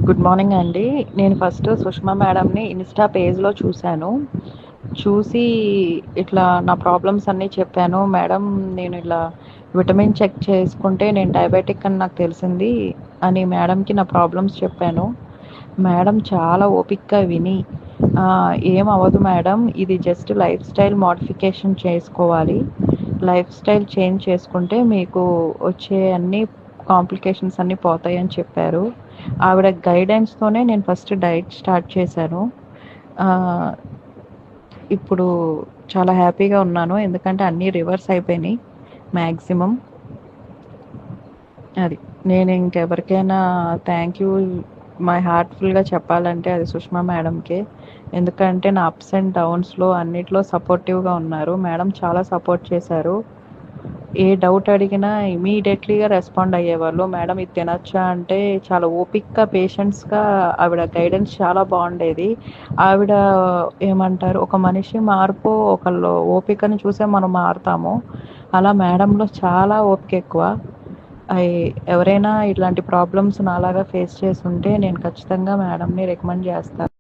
Good morning అండి. నేను first Sushma మేడంని ఇన్‌స్టా పేజ్‌లో చూసాను. చూసి ఇట్లా నా ప్రాబ్లమ్స్ అన్నీ చెప్పాను. మేడం నేను ఇలా విటమిన్ చెక్ చేసుకుంటే నేను డయాబెటిక్ అని నాకు తెలిసింది అని మేడంకి నా ప్రాబ్లమ్స్ చెప్పాను. మేడం చాలా ఓపికగా విని ఏం అవ్వదు మేడం, ఇది జస్ట్ లైఫ్ స్టైల్ మోడిఫికేషన్ చేసుకోవాలి. లైఫ్ స్టైల్ చేంజ్ చేసుకుంటే మీకు వచ్చే అన్ని కాంప్లికేషన్స్ అన్నీ పోతాయని చెప్పారు. ఆవిడ గైడెన్స్తోనే నేను ఫస్ట్ డైట్ స్టార్ట్ చేశాను. ఇప్పుడు చాలా హ్యాపీగా ఉన్నాను. ఎందుకంటే అన్నీ రివర్స్ అయిపోయినాయి మ్యాక్సిమం. అది. నేను ఇంకెవరికైనా థ్యాంక్ యూ మై హార్ట్‌ఫుల్‌గా చెప్పాలంటే అది సుష్మా మేడంకే. ఎందుకంటే నా అప్స్ అండ్ డౌన్స్‌లో అన్నిట్లో సపోర్టివ్‌గా ఉన్నారు. మేడం చాలా సపోర్ట్ చేశారు. ఏ డౌట్ అడిగినా ఇమ్మీడియేట్‌లీగా రెస్పాండ్ అయ్యేవాళ్ళు. మేడం ఇది తినొచ్చా అంటే చాలా ఓపికగా, పేషెన్స్‌గా ఆవిడ గైడెన్స్ చాలా బాగుండేది. ఆవిడ ఏమంటారు, ఒక మనిషి మార్పు ఒకళ్ళు ఓపికని చూసే మనం మారుతాము. అలా మేడంలో చాలా ఓపిక ఎక్కువ. అయి ఎవరైనా ఇట్లాంటి ప్రాబ్లమ్స్ నాలాగా ఫేస్ చేసుంటే నేను ఖచ్చితంగా మేడంని రికమెండ్ చేస్తాను.